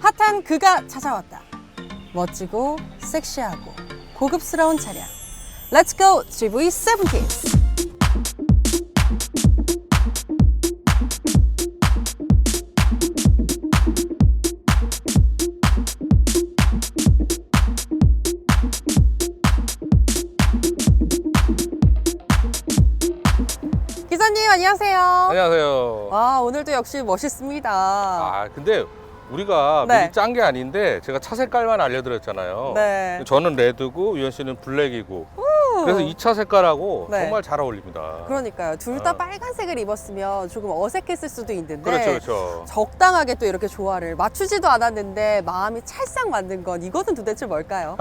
핫한 그가 찾아왔다. 멋지고 섹시하고 고급스러운 차량. Let's go GV70. 기사님 안녕하세요. 안녕하세요. 와, 오늘도 역시 멋있습니다. 근데 우리가 네. 미리 짠 게 아닌데 제가 차 색깔만 알려드렸잖아요. 네. 저는 레드고 유현 씨는 블랙이고. 그래서 이 차 색깔하고 네. 정말 잘 어울립니다. 그러니까요. 둘 다 빨간색을 입었으면 조금 어색했을 수도 있는데 그렇죠. 적당하게 또 이렇게 조화를 맞추지도 않았는데 마음이 찰싹 맞는 건 이것은 도대체 뭘까요?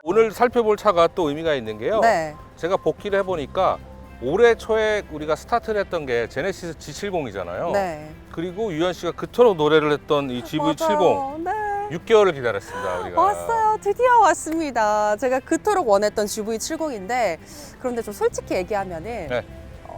오늘 살펴볼 차가 또 의미가 있는 게요. 네. 제가 복기를 해보니까 올해 초에 우리가 스타트를 했던 게 제네시스 G70이잖아요. 네. 그리고 유현 씨가 그토록 노래를 했던 이 GV70. 맞아요. 네. 6개월을 기다렸습니다, 우리가. 왔어요. 드디어 왔습니다. 제가 그토록 원했던 GV70인데 그런데 좀 솔직히 얘기하면은 네.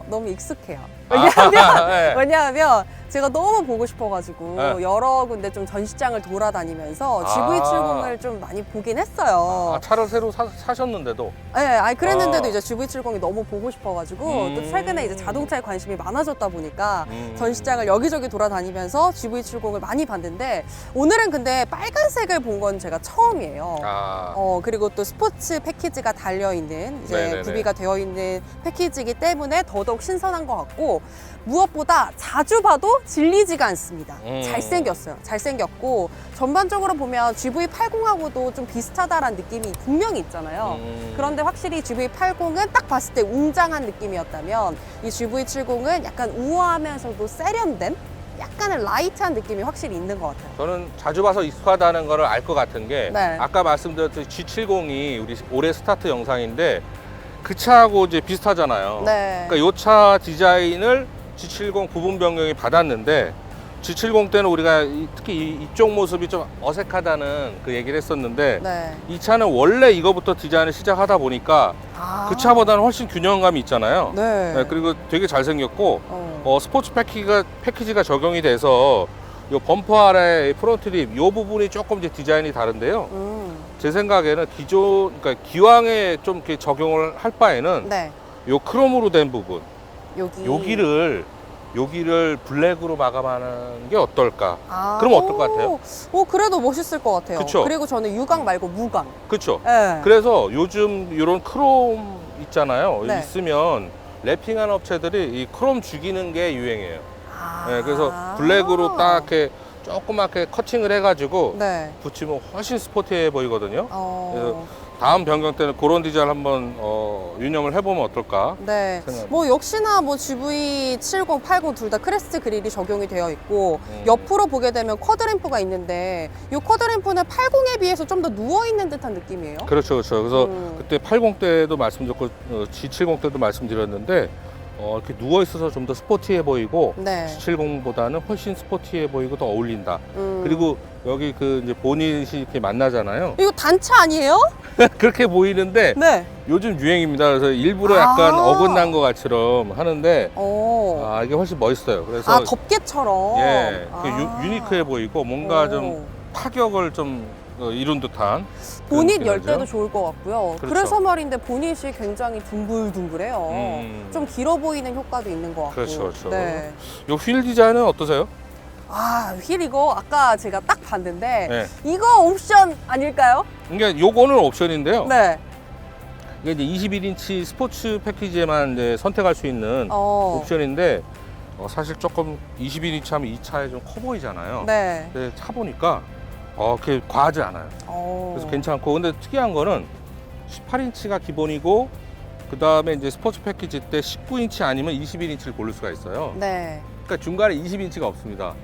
너무 익숙해요. 네. 왜냐하면 제가 너무 보고 싶어가지고 네. 여러 군데 좀 전시장을 돌아다니면서 아. GV70을 좀 많이 보긴 했어요. 차를 새로 사셨는데도. 네, 아니 그랬는데도 아. 이제 GV70이 너무 보고 싶어가지고 또 최근에 이제 자동차에 관심이 많아졌다 보니까 전시장을 여기저기 돌아다니면서 GV70을 많이 봤는데 오늘은 근데 빨간색을 본 건 제가 처음이에요. 그리고 또 스포츠 패키지가 달려있는 이제 네네네. 구비가 되어 있는 패키지이기 때문에 더더욱 신선한 것 같고 무엇보다 자주 봐도 질리지가 않습니다. 잘생겼어요. 잘생겼고 전반적으로 보면 GV80하고도 좀 비슷하다라는 느낌이 분명히 있잖아요. 그런데 확실히 GV80은 딱 봤을 때 웅장한 느낌이었다면 이 GV70은 약간 우아하면서도 세련된 약간의 라이트한 느낌이 확실히 있는 것 같아요. 저는 자주 봐서 익숙하다는 걸 알 것 같은 게 네. 아까 말씀드렸던 G70이 우리 올해 스타트 영상인데 그 차하고 이제 비슷하잖아요. 네. 그러니까 이 차 디자인을 G70 부분 변경이 받았는데 G70 때는 우리가 특히 이쪽 모습이 좀 어색하다는 그 얘기를 했었는데 네. 이 차는 원래 이거부터 디자인을 시작하다 보니까 그 차보다는 훨씬 균형감이 있잖아요. 네. 네, 그리고 되게 잘생겼고 어. 스포츠 패키지가 적용이 돼서 요 범퍼 아래 프론트 립 요 부분이 조금 이제 디자인이 다른데요. 제 생각에는 그러니까 기왕에 좀 이렇게 적용을 할 바에는 네. 요 크롬으로 된 부분 여기. 여기를 블랙으로 마감하는 게 어떨까? 그럼 어떨 것 같아요? 그래도 멋있을 것 같아요. 그쵸? 그리고 저는 유광 말고 무광. 그렇죠. 네. 그래서 요즘 이런 크롬 있잖아요. 네. 있으면 랩핑하는 업체들이 이 크롬 죽이는 게 유행이에요. 네, 그래서 블랙으로 딱 이렇게 조그맣게 커팅을 해가지고 네. 붙이면 훨씬 스포티해 보이거든요. 어. 다음 변경 때는 그런 디자인 한번 유념을 해보면 어떨까? 네. 생각합니다. 뭐 역시나 뭐 GV70, 80 둘 다 크레스트 그릴이 적용이 되어 있고 옆으로 보게 되면 쿼드램프가 있는데 이 쿼드램프는 80에 비해서 좀 더 누워 있는 듯한 느낌이에요. 그렇죠. 그래서 그때 80 때도 말씀드렸고 G70 때도 말씀드렸는데 이렇게 누워 있어서 좀 더 스포티해 보이고 네. G70보다는 훨씬 스포티해 보이고 더 어울린다. 그리고 여기 그 이제 보닛이 이렇게 만나잖아요. 이거 단차 아니에요? 그렇게 보이는데 네. 요즘 유행입니다. 그래서 일부러 약간 어긋난 것 같처럼 하는데 이게 훨씬 멋있어요. 그래서 덮개처럼. 예, 유니크해 보이고 뭔가 좀 파격을 좀 이룬 듯한 보닛 열 느낌이죠. 때도 좋을 것 같고요. 그렇죠. 그래서 말인데 보닛이 굉장히 둥글둥글해요. 좀 길어 보이는 효과도 있는 것 같고. 그렇죠. 네. 요 휠 디자인은 어떠세요? 휠 이거 아까 제가 딱 봤는데 네. 이거 옵션 아닐까요? 그러니까 요거는 옵션인데요. 네. 이게 이제 21인치 스포츠 패키지에만 이제 선택할 수 있는 어. 옵션인데 사실 조금 21인치 하면 이 차에 좀 커 보이잖아요. 네. 근데 차 보니까 그렇게 과하지 않아요. 그래서 괜찮고, 근데 특이한 거는 18인치가 기본이고 그 다음에 이제 스포츠 패키지 때 19인치 아니면 21인치를 고를 수가 있어요. 네. 그러니까 중간에 20인치가 없습니다.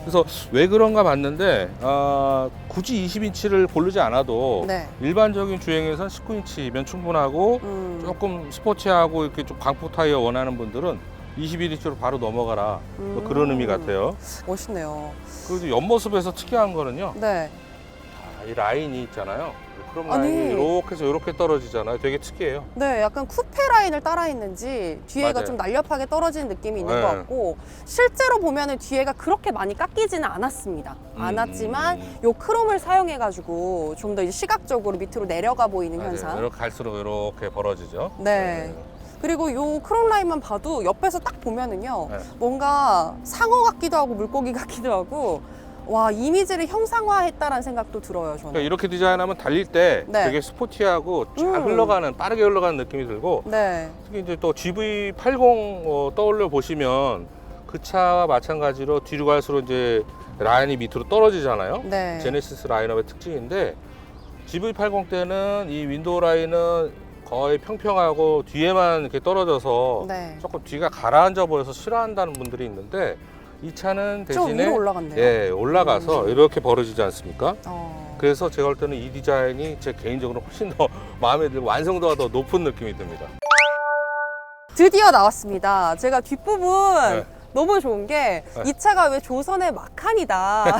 그래서 왜 그런가 봤는데 굳이 20인치를 고르지 않아도 네. 일반적인 주행에선 19인치면 충분하고 조금 스포츠하고 이렇게 좀 광폭 타이어 원하는 분들은 21인치로 바로 넘어가라, 뭐 그런 의미 같아요. 멋있네요. 그리고 옆모습에서 특이한 거는요, 네. 이 라인이 있잖아요. 크롬 아니. 라인이 이렇게 해서 이렇게 떨어지잖아요. 되게 특이해요. 네, 약간 쿠페 라인을 따라 있는지 뒤에가 맞아요. 좀 날렵하게 떨어지는 느낌이 있는 네. 것 같고 실제로 보면은 뒤에가 그렇게 많이 깎이지는 않았습니다. 않았지만 요 크롬을 사용해가지고 좀 더 시각적으로 밑으로 내려가 보이는 맞아요. 현상. 이렇게 갈수록 이렇게 벌어지죠. 네. 그리고 요 크롬 라인만 봐도 옆에서 딱 보면은요 네. 뭔가 상어 같기도 하고 물고기 같기도 하고 와 이미지를 형상화했다라는 생각도 들어요 저는. 그러니까 이렇게 디자인하면 달릴 때 네. 되게 스포티하고 쫙 음. 흘러가는, 빠르게 흘러가는 느낌이 들고, 네. 특히 이제 또 GV80 떠올려 보시면 그 차와 마찬가지로 뒤로 갈수록 이제 라인이 밑으로 떨어지잖아요. 네. 제네시스 라인업의 특징인데 GV80 때는 이 윈도우 라인은 거의 평평하고 뒤에만 이렇게 떨어져서 네. 조금 뒤가 가라앉아 보여서 싫어한다는 분들이 있는데 이 차는 좀 대신에 위로 올라갔네요. 예, 올라가서 이렇게 벌어지지 않습니까? 그래서 제가 볼 때는 이 디자인이 제 개인적으로 훨씬 더 마음에 들고 완성도가 더 높은 느낌이 듭니다. 드디어 나왔습니다. 제가 뒷부분 네. 너무 좋은 게 이 네. 차가 왜 조선의 마칸이다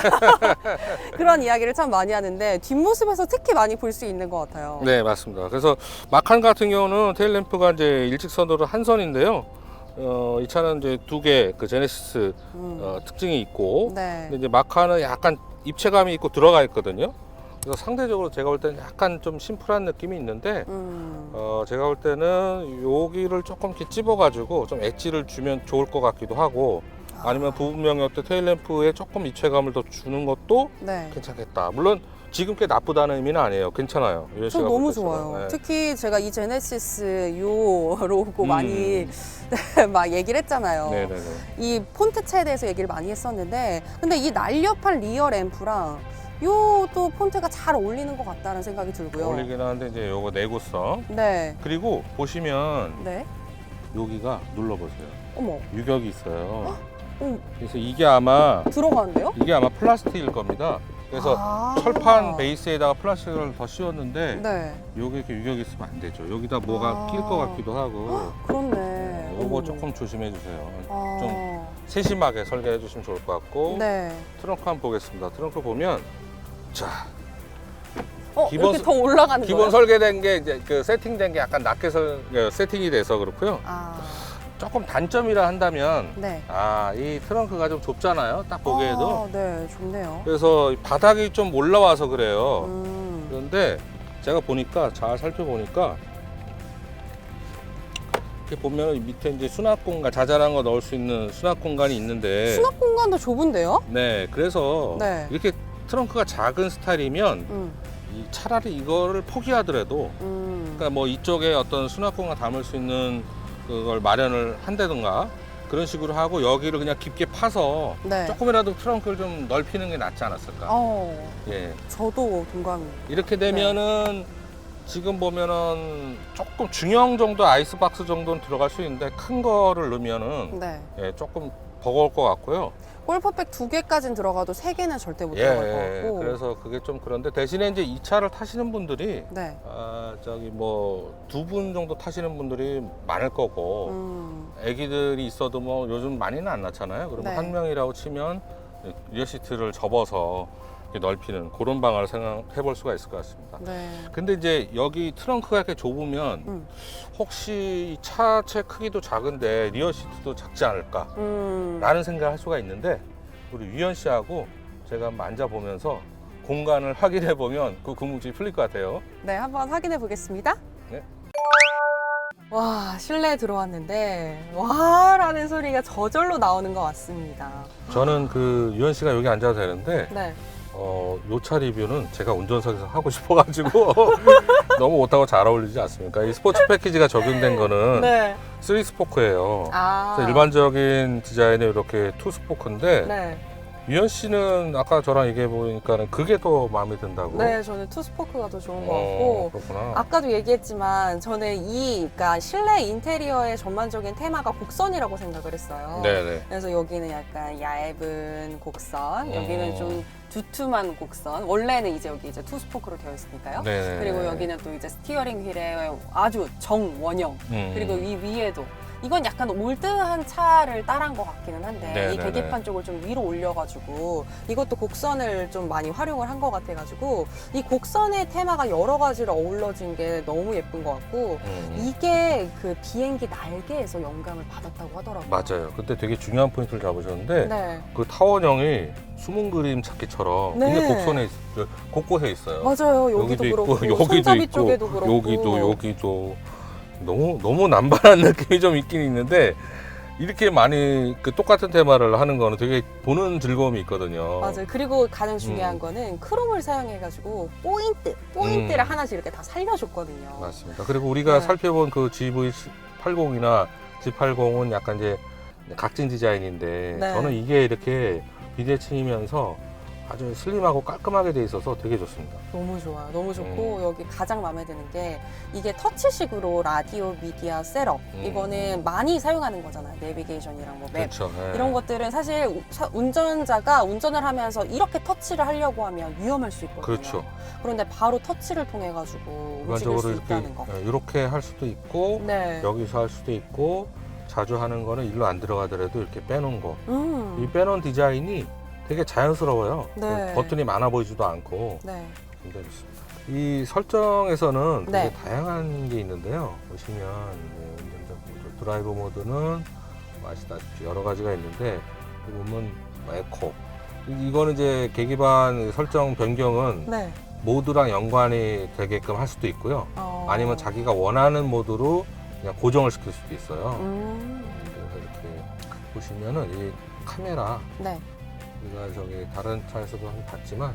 그런 이야기를 참 많이 하는데 뒷모습에서 특히 많이 볼 수 있는 것 같아요. 네, 맞습니다. 그래서 마칸 같은 경우는 테일램프가 이제 일직선으로 한 선인데요. 이 차는 이제 두 개 그 제네시스 특징이 있고, 네. 근데 이제 마칸은 약간 입체감이 있고 들어가 있거든요. 그래서 상대적으로 제가 볼 때는 약간 좀 심플한 느낌이 있는데, 제가 볼 때는 여기를 조금 이렇게 찝어가지고 좀 엣지를 주면 좋을 것 같기도 하고, 아니면 부분 명령 때 테일램프에 조금 입체감을 더 주는 것도 네. 괜찮겠다. 물론 지금 꽤 나쁘다는 의미는 아니에요. 괜찮아요. 유현 저 씨가 너무 볼 때처럼. 좋아요. 네. 특히 제가 이 제네시스 요 로고 많이 막 얘기를 했잖아요. 네네네. 이 폰트체에 대해서 얘기를 많이 했었는데 근데 이 날렵한 리어 램프랑 요 또 폰트가 잘 어울리는 것 같다는 생각이 들고요. 어울리긴 하는데 이제 요거 내구성. 네. 그리고 보시면 네. 여기가 눌러보세요. 어머. 유격이 있어요. 어, 그래서 이게 아마 들어가는데요? 플라스틱일 겁니다. 그래서 아. 철판 베이스에다가 플라스틱을 더 씌웠는데 네. 여기 이렇게 유격이 있으면 안 되죠. 여기다 뭐가 아. 낄 것 같기도 하고. 그렇네. 요거 어머. 조금 조심해 주세요. 아. 좀 세심하게 설계해 주시면 좋을 것 같고. 네. 트렁크 한번 보겠습니다. 트렁크 보면 자, 이렇게 더 올라가는 기본 거예요? 설계된 게 이제 그 세팅된 게 약간 낮게 세팅이 돼서 그렇고요. 아. 조금 단점이라 한다면 네. 이 트렁크가 좀 좁잖아요. 딱 보기에도. 아, 네, 좋네요. 그래서 바닥이 좀 올라와서 그래요. 음. 그런데 제가 보니까 잘 살펴보니까 이렇게 보면 밑에 이제 수납 공간, 자잘한 거 넣을 수 있는 수납 공간이 있는데 수납 공간도 좁은데요? 네, 그래서 네. 이렇게 트렁크가 작은 스타일이면 음. 차라리 이거를 포기하더라도 그러니까 뭐 이쪽에 어떤 수납 공간 담을 수 있는 그걸 마련을 한다든가 그런 식으로 하고 여기를 그냥 깊게 파서 네. 조금이라도 트렁크를 좀 넓히는 게 낫지 않았을까. 예. 저도 동감입니다. 이렇게 되면은 지금 보면은 조금 중형 정도 아이스박스 정도는 들어갈 수 있는데 큰 거를 넣으면은 네. 예, 조금 버거울 것 같고요. 골프백 2개까지는 들어가도 3개는 절대 못 들어갈 것 같고. 그래서 그게 좀 그런데 대신에 이제 이 차를 타시는 분들이 네. 뭐 2분 정도 타시는 분들이 많을 거고 애기들이 있어도 뭐 요즘 많이는 안 낳잖아요. 그러면 네. 한 명이라고 치면 리어 시트를 접어서 이렇게 넓히는 그런 방안을 생각해 볼 수가 있을 것 같습니다. 네. 근데 이제 여기 트렁크가 이렇게 좁으면 혹시 이 차체 크기도 작은데 리어 시트도 작지 않을까 라는 생각을 할 수가 있는데 우리 유현 씨하고 제가 한번 앉아보면서 공간을 확인해 보면 그 궁금증이 풀릴 것 같아요. 네, 한번 확인해 보겠습니다. 네. 와, 실내에 들어왔는데 와라는 소리가 저절로 나오는 것 같습니다. 저는 그 유현 씨가 여기 앉아도 되는데 네. 요 차 리뷰는 제가 운전석에서 하고 싶어가지고 너무 못하고 잘 어울리지 않습니까? 이 스포츠 패키지가 적용된 거는 네. 3스포크예요. 아. 그래서 일반적인 디자인은 이렇게 2스포크인데 네. 유현 씨는 아까 저랑 얘기해 보니까는 그게 더 마음에 든다고. 네, 저는 투스포크가 더 좋은 것 같고. 그렇구나. 아까도 얘기했지만 저는 그러니까 실내 인테리어의 전반적인 테마가 곡선이라고 생각을 했어요. 네네. 그래서 여기는 약간 얇은 곡선, 여기는 좀 두툼한 곡선. 원래는 이제 여기 이제 투스포크로 되어 있으니까요. 네네. 그리고 여기는 또 이제 스티어링 휠에 아주 정원형. 그리고 이 위에도 이건 약간 올드한 차를 따라한 것 같기는 한데 네, 이 네, 계기판 쪽을 좀 위로 올려가지고 이것도 곡선을 좀 많이 활용을 한 것 같아가지고 이 곡선의 테마가 여러 가지로 어우러진 게 너무 예쁜 것 같고 이게 그 비행기 날개에서 영감을 받았다고 하더라고요. 맞아요. 그때 되게 중요한 포인트를 잡으셨는데 네. 그 타원형이 숨은 그림 찾기처럼 네. 굉장히 곡선에 곳곳에 있어요. 맞아요. 여기도 그렇고 손잡이 쪽에도 그렇고 여기도 너무 남발한 느낌이 좀 있긴 있는데 이렇게 많이 그 똑같은 테마를 하는 거는 되게 보는 즐거움이 있거든요. 맞아요. 그리고 가장 중요한 거는 크롬을 사용해가지고 포인트를 하나씩 이렇게 다 살려줬거든요. 맞습니다. 그리고 우리가 네. 살펴본 그 GV80이나 G80은 약간 이제 각진 디자인인데 네. 저는 이게 이렇게 비대칭이면서 아주 슬림하고 깔끔하게 돼 있어서 되게 좋습니다. 너무 좋아요. 너무 좋고 여기 가장 마음에 드는 게 이게 터치식으로 라디오, 미디어, 셋업 이거는 많이 사용하는 거잖아요. 내비게이션이랑 뭐 맵 그렇죠. 네. 이런 것들은 사실 운전자가 운전을 하면서 이렇게 터치를 하려고 하면 위험할 수 있거든요. 그렇죠. 그런데 바로 터치를 통해 가지고 움직일 일반적으로 수 이렇게, 있다는 거. 이렇게 할 수도 있고 네. 여기서 할 수도 있고 자주 하는 거는 일로 안 들어가더라도 이렇게 빼놓은 거. 이 빼놓은 디자인이 되게 자연스러워요. 네. 버튼이 많아 보이지도 않고 네. 굉장히 좋습니다. 이 설정에서는 되게 네. 다양한 게 있는데요. 보시면 운전자 모드, 드라이브 모드는 아시다시피 여러 가지가 있는데 여기 보면 에코 이거는 이제 계기판 설정 변경은 네. 모드랑 연관이 되게끔 할 수도 있고요. 아니면 자기가 원하는 모드로 그냥 고정을 시킬 수도 있어요. 그래서 이렇게 보시면은 이 카메라 네. 우리가 저기 다른 차에서도 한번 봤지만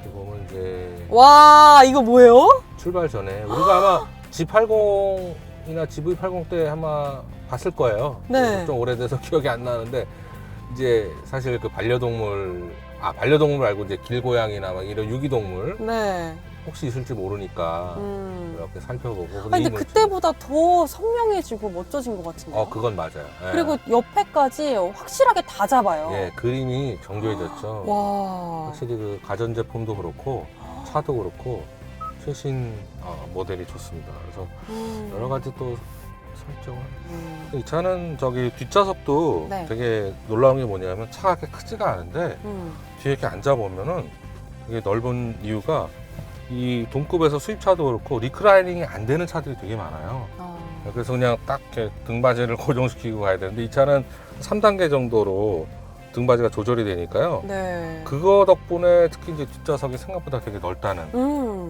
이렇게 보면 이제 와, 이거 뭐예요? 출발 전에 우리가 아마 G80이나 GV80 때 아마 봤을 거예요. 네. 좀 오래돼서 기억이 안 나는데 이제 사실 그 반려동물 말고 이제 길고양이나 막 이런 유기동물 네. 혹시 있을지 모르니까 이렇게 살펴보고. 아니, 근데 그때보다 더 선명해지고 멋져진 것 같은데요? 그건 맞아요. 예. 그리고 옆에까지 확실하게 다 잡아요. 예, 그림이 정교해졌죠. 와. 확실히 그 가전제품도 그렇고 차도 그렇고 최신 모델이 좋습니다. 그래서 여러 가지 또 설정을. 이 차는 저기 뒷좌석도 네. 되게 놀라운 게 뭐냐면 차가 그렇게 크지가 않은데 뒤에 이렇게 앉아보면은 되게 넓은 이유가 이 동급에서 수입차도 그렇고 리크라이닝이 안 되는 차들이 되게 많아요. 그래서 그냥 딱 이렇게 등받이를 고정시키고 가야 되는데 이 차는 3단계 정도로 등받이가 조절이 되니까요. 네. 그거 덕분에 특히 이제 뒷좌석이 생각보다 되게 넓다는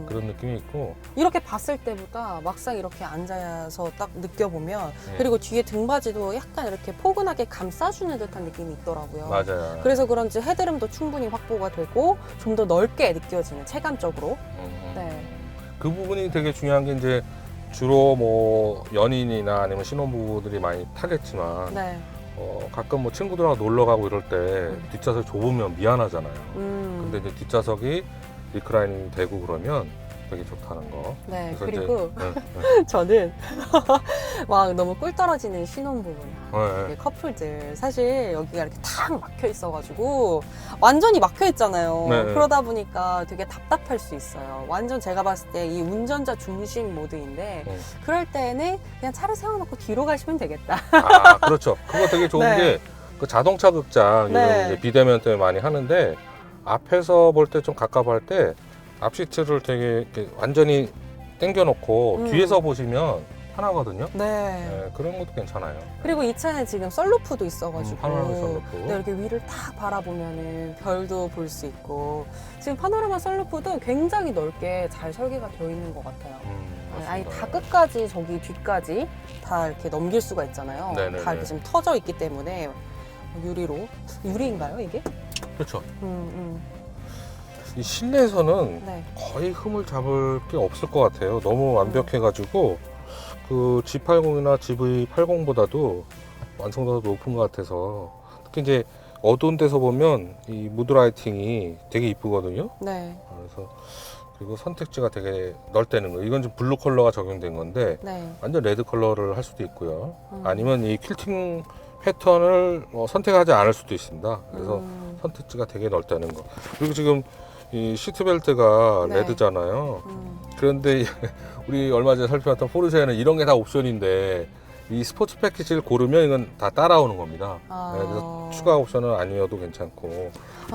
그런 느낌이 있고. 이렇게 봤을 때보다 막상 이렇게 앉아서 딱 느껴보면 네. 그리고 뒤에 등받이도 약간 이렇게 포근하게 감싸주는 듯한 느낌이 있더라고요. 맞아요. 그래서 그런지 헤드룸도 충분히 확보가 되고 좀 더 넓게 느껴지는 체감적으로. 네. 그 부분이 되게 중요한 게 이제 주로 뭐 연인이나 아니면 신혼부부들이 많이 타겠지만 네. 가끔 뭐 친구들하고 놀러 가고 이럴 때 뒷좌석이 좁으면 미안하잖아요. 근데 이제 뒷좌석이 리크라이닝 되고 그러면 되게 좋다는 거. 네. 그래서 그리고 이제, 저는 막 너무 꿀 떨어지는 신혼부부나 네. 이렇게 커플들 사실 여기가 이렇게 탁 막혀 있어가지고 완전히 막혀 있잖아요. 네. 그러다 보니까 되게 답답할 수 있어요. 완전 제가 봤을 때 이 운전자 중심 모드인데 그럴 때는 그냥 차를 세워놓고 뒤로 가시면 되겠다. 그렇죠. 그거 되게 좋은 네. 게 그 자동차 극장 네. 이제 비대면 때문에 많이 하는데 앞에서 볼 때 좀 가깝할 때 앞시트를 되게 이렇게 완전히 당겨놓고 뒤에서 보시면 편하거든요. 네. 네, 그런 것도 괜찮아요. 그리고 이 차는 지금 썬루프도 있어가지고 파노라마 썬루프. 네, 이렇게 위를 딱 바라보면은 별도 볼 수 있고 지금 파노라마 썬루프도 굉장히 넓게 잘 설계가 되어 있는 것 같아요. 네, 아니 다 끝까지 저기 뒤까지 다 이렇게 넘길 수가 있잖아요. 네네네. 다 이렇게 지금 터져 있기 때문에 유리로 유리인가요 이게? 그렇죠. 음. 이 실내에서는 네. 거의 흠을 잡을 게 없을 것 같아요. 너무 완벽해가지고 그 G80이나 GV80보다도 완성도가 높은 것 같아서 특히 이제 어두운 데서 보면 이 무드라이팅이 되게 이쁘거든요. 네. 그래서 그리고 선택지가 되게 넓다는 거. 이건 좀 블루 컬러가 적용된 건데 네. 완전 레드 컬러를 할 수도 있고요. 아니면 이 퀼팅 패턴을 선택하지 않을 수도 있습니다. 그래서 선택지가 되게 넓다는 거. 그리고 지금 이 시트벨트가 네. 레드잖아요. 그런데 우리 얼마 전에 살펴봤던 포르쉐는 이런 게 다 옵션인데 이 스포츠 패키지를 고르면 이건 다 따라오는 겁니다. 아. 네, 그래서 추가 옵션은 아니어도 괜찮고.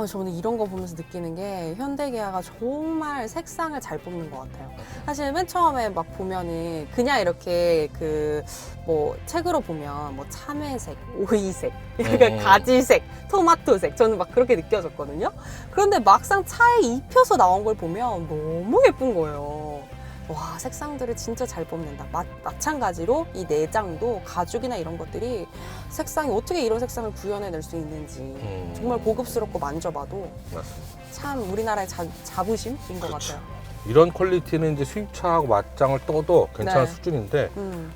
저는 이런 거 보면서 느끼는 게 현대기아가 정말 색상을 잘 뽑는 것 같아요. 사실 맨 처음에 막 보면은 그냥 이렇게 그 뭐 책으로 보면 뭐 참외색, 오이색, 약간 가지색, 토마토색 저는 막 그렇게 느껴졌거든요. 그런데 막상 차에 입혀서 나온 걸 보면 너무 예쁜 거예요. 와, 색상들을 진짜 잘 뽑는다. 마찬가지로 이 내장도 가죽이나 이런 것들이 색상이 어떻게 이런 색상을 구현해낼 수 있는지 정말 고급스럽고 만져봐도 맞습니다. 참 우리나라의 자부심인 것 같아요. 이런 퀄리티는 이제 수입차하고 맞짱을 떠도 괜찮은 네. 수준인데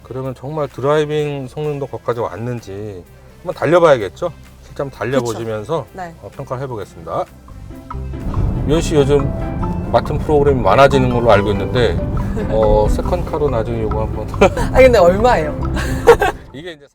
그러면 정말 드라이빙 성능도 거기까지 왔는지 한번 달려봐야겠죠? 실제 한번 달려보시면서 네. 평가를 해보겠습니다. 유현 씨 요즘 맡은 프로그램이 많아지는 걸로 알고 있는데 세컨카로 나중에 이거 한번 근데 얼마예요? 이게 이제